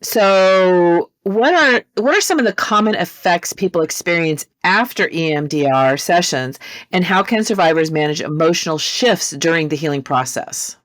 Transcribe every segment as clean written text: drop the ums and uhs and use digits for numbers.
So what are some of the common effects people experience after EMDR sessions, and how can survivors manage emotional shifts during the healing process?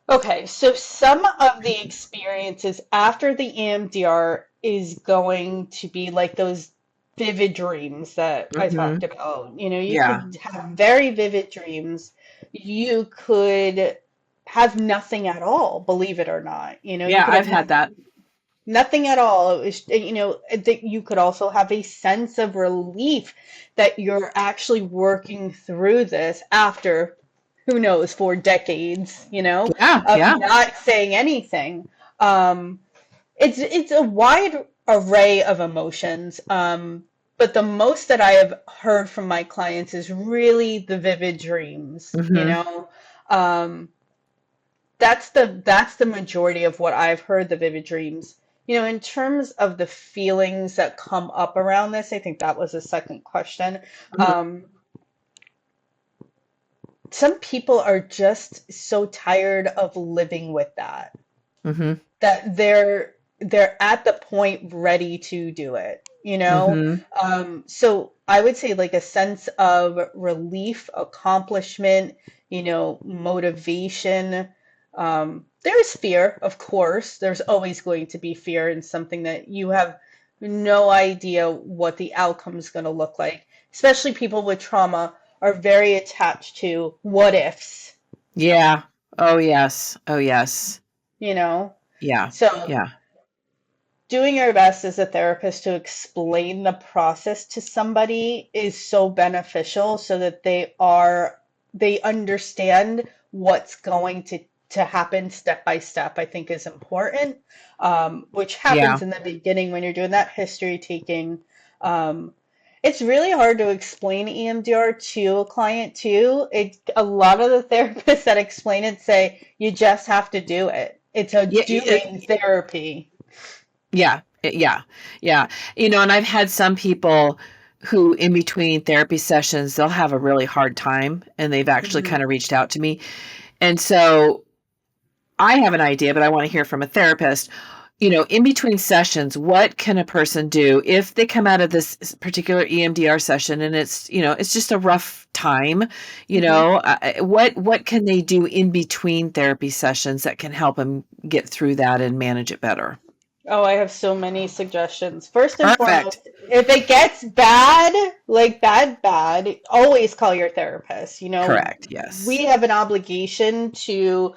Okay, so some of the experiences after the EMDR is going to be like those vivid dreams that I Hmm. talked about. You know, you Yeah. could have very vivid dreams. You could have nothing at all, believe it or not. You know, you Yeah, could I've have had that. nothing at all. It was, that you could also have a sense of relief that you're actually working through this after, who knows, 4 decades, Yeah, of yeah. not saying anything. Um, it's a wide array of emotions. But the most that I have heard from my clients is really the vivid dreams, Hmm. Um, that's the majority of what I've heard, the vivid dreams. In terms of the feelings that come up around this, I think that was the second question. Um, some people are just so tired of living with Hmm. that they're at the point ready to do it, Hmm. so I would say like a sense of relief, accomplishment, motivation. There's fear, of course. There's always going to be fear in something that you have no idea what the outcome is going to look like. Especially people with trauma are very attached to what ifs, Yeah. Oh, yes. Oh, yes. you know? Yeah. So Yeah. doing your best as a therapist to explain the process to somebody is so beneficial so that they understand what's going to happen step by step. I think is important, which Yeah. happens in the beginning when you're doing that history taking. um, it's really hard to explain EMDR to a client too. A lot of the therapists that explain it say you just have to do it. It's a Yeah. doing therapy. Yeah, yeah, yeah. And I've had some people who, in between therapy sessions, they'll have a really hard time, and they've actually Mhm. kind of reached out to me. And so I have an idea, but I want to hear from a therapist. In between sessions, what can a person do if they come out of this particular EMDR session and it's just a rough time? Mhm. What can they do in between therapy sessions that can help them get through that and manage it better? Oh, I have so many suggestions. First and Perfect. foremost, if it gets bad, like bad, always call your therapist. Correct. We Yes. have an obligation to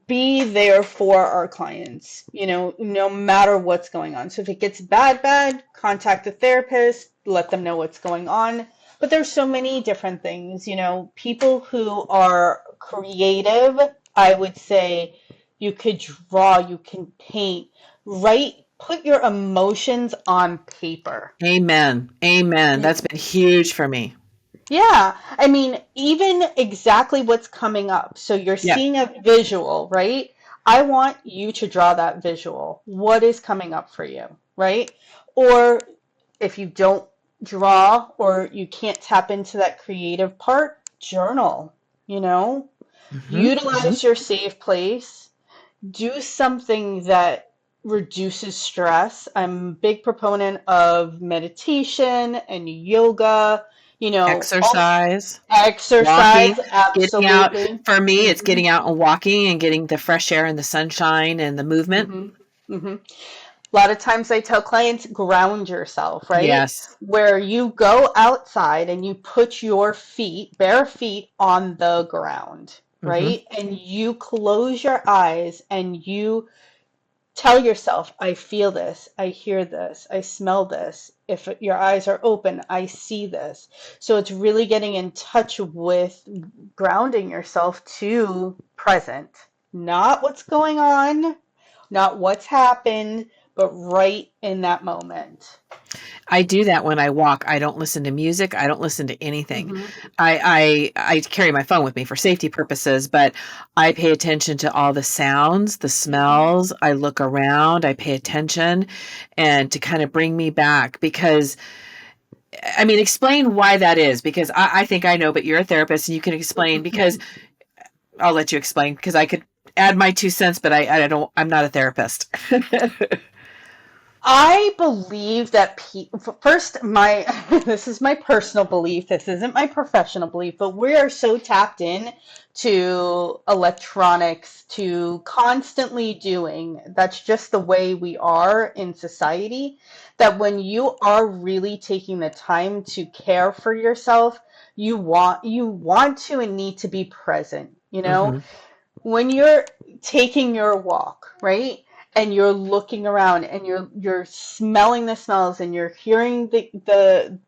be there for our clients, no matter what's going on. So if it gets bad, contact the therapist, let them know what's going on. But there's so many different things, people who are creative, I would say you could draw, you can paint, write, put your emotions on paper. Amen. Amen. That's been huge for me. Yeah, I mean, even exactly what's coming up. So you're Yeah. seeing a visual, right? I want you to draw that visual. What is coming up for you, right? Or if you don't draw or you can't tap into that creative part, journal, you know? Hmm. Utilize your safe place. Do something that reduces stress. I'm a big proponent of meditation and yoga, also Exercise, exercise, walking, getting out. absolutely. For me, it's Hmm. getting out and walking and getting the fresh air and the sunshine and the movement. Hmm. Hmm. A lot of times I tell clients, ground yourself, right? Yes. Where you go outside and you put your feet, bare feet, on the ground, Hmm. right? And you close your eyes and you tell yourself, I feel this, I hear this, I smell this. If your eyes are open, I see this. So it's really getting in touch with grounding yourself to present, not what's going on, not what's happened, but right in that moment. I do that when I walk. I don't listen to music. I don't listen to anything. Hmm. I carry my phone with me for safety purposes, but I pay attention to all the sounds, the Hmm. smells. I look around, I pay attention, and to kind of bring me back because I mean, explain why that is because I think I know, but you're a therapist and you can explain because I'll let you explain because I could. add my 2 cents, but I'm not a therapist. I believe that first, my this is my personal belief. This isn't my professional belief, but we are so tapped in to electronics, to constantly doing. That's just the way we are in society. That when you are really taking the time to care for yourself, you want to and need to be present. Hmm. When you're taking your walk, right? And you're looking around and you're smelling the smells and you're hearing the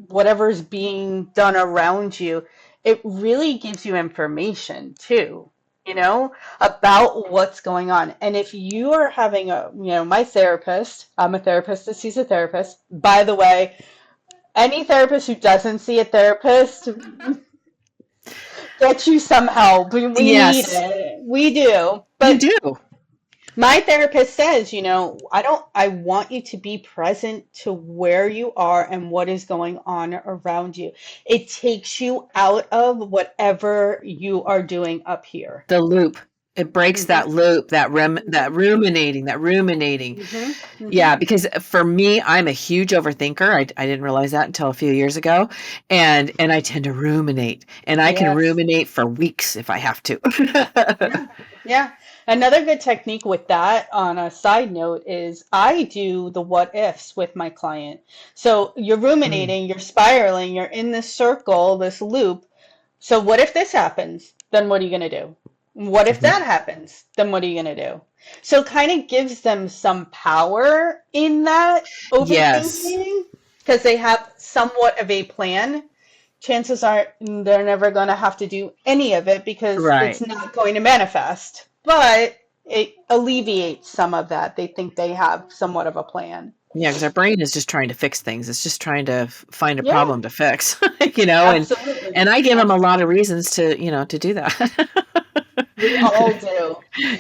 whatever's being done around you, it really gives you information too, about what's going on. And if you are having my therapist, I'm a therapist that sees a therapist. By the way, any therapist who doesn't see a therapist, get you some help. We need Yes, it. We do. you But do. my therapist says, I want you to be present to where you are and what is going on around you. It takes you out of whatever you are doing up here. The loop. It breaks Hmm. that loop, that Hmm. ruminating. Hmm. Hmm. Yeah, because for me, I'm a huge overthinker. I didn't realize that until a few years ago. And I tend to ruminate. And I can Yes. ruminate for weeks if I have to. Yeah, yeah. Another good technique with that, on a side note, is I do the what ifs with my client. So you're Mm, ruminating, you're spiraling, you're in this circle, this loop. So what if this happens? Then what are you going to do? What if mhm. that happens? Then what are you going to do? So it kind of gives them some power in that Yes. overthinking because they have somewhat of a plan. Chances are they're never going to have to do any of it because it's Right. not going to manifest. But it alleviates some of that. They think they have somewhat of a plan. Yeah, because our brain is just trying to fix things. It's just trying to find a Yeah, problem to fix, you know, and absolutely. and I give them a lot of Absolutely. reasons to do that. We all do.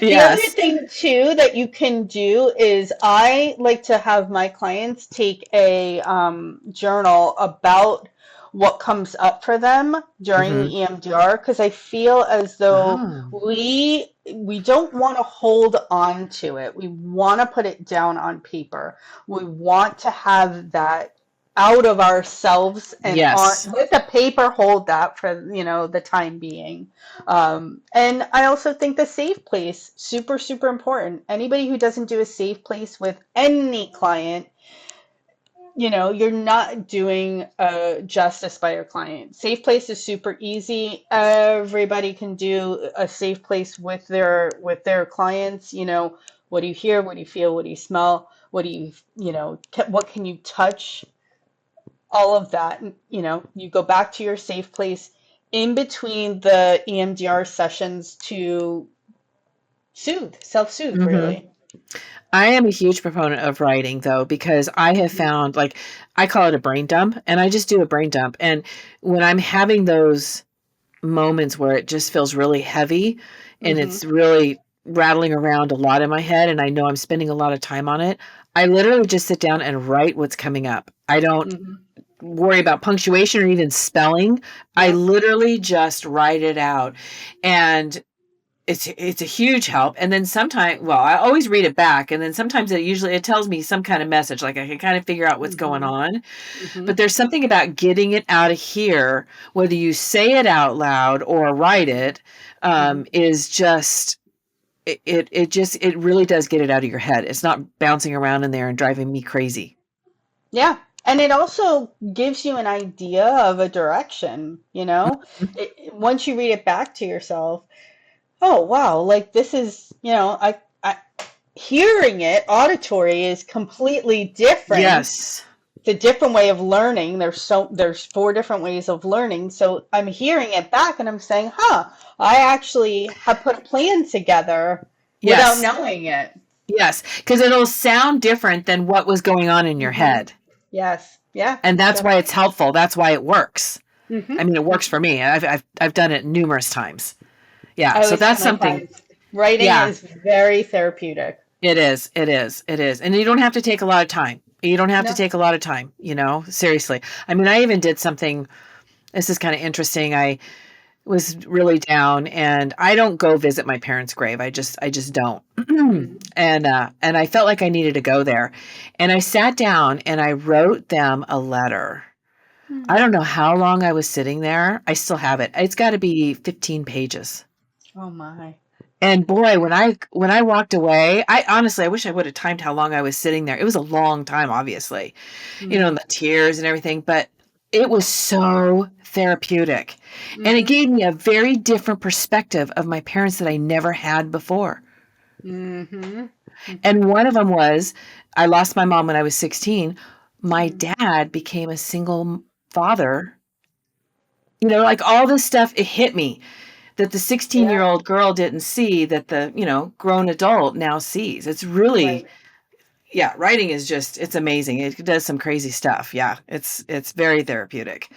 The other Yes. thing too that you can do is I like to have my clients take a journal about what comes up for them during Hmm. the EMDR because I feel as though Oh, we don't want to hold on to it. We want to put it down on paper. We want to have that out of ourselves and on yes. with the paper hold that for the time being. And I also think the safe place, super, super important. Anybody who doesn't do a safe place with any client, you're not doing justice by your client. Safe place is super easy. Everybody can do a safe place with their clients. What do you hear? What do you feel? What do you smell? What can you touch? All of that. You go back to your safe place in between the EMDR sessions to self-soothe, Hmm. really. I am a huge proponent of writing though, because I have found like I call it a brain dump and I just do a brain dump. And when I'm having those moments where it just feels really heavy and Hmm. it's really rattling around a lot in my head and I know I'm spending a lot of time on it, I literally just sit down and write what's coming up. I don't Hmm. worry about punctuation or even spelling. I Yep. literally just write it out. And it's a huge help. And then sometimes, well, I always read it back, and then sometimes it tells me some kind of message, like I can kind of figure out what's going Hmm. on. Hmm. But there's something about getting it out of here, whether you say it out loud or write it, Hmm. is just it really does get it out of your head. It's not bouncing around in there and driving me crazy. Yeah. And it also gives you an idea of a direction. Once you read it back to yourself, oh, wow, like this is, hearing it, auditory is completely different. Yes. It's a different way of learning. There's four different ways of learning. So I'm hearing it back and I'm saying, huh, I actually have put a plan together without Yes. knowing it. Yes, because it'll sound different than what was going on in your Hmm. head. Yes. Yeah, And that's why it's definitely. helpful. That's why it works. Hmm. I mean, it works Hmm. for me. I've done it numerous times. Yeah. I So always tell that's my something. clients, writing Yeah, is very therapeutic. it is. It is. It is. And you don't have to take a lot of time. You don't have to No. take a lot of time, seriously. I mean, I even did something, this is kind of interesting. was really down, and I don't go visit my parents' grave. I just don't. Mm. And I felt like I needed to go there. And I sat down and I wrote them a letter. I don't Mm. know how long I was sitting there. I still have it. It's got to be 15 pages. Oh my. And boy, when I walked away, I honestly, I wish I would have timed how long I was sitting there. It was a long time, obviously, Mm. the tears and everything, but it was so therapeutic. And it Mhm. gave me a very different perspective of my parents that I never had before. Mhm. And one of them was, I lost my mom when I was 16. My Mm. dad became a single father. Like all this stuff, it hit me that the Yeah. 16-year-old girl didn't see that the, grown adult now sees. It's really, Right. yeah, writing is just, it's amazing. It does some crazy stuff. Yeah, it's very therapeutic.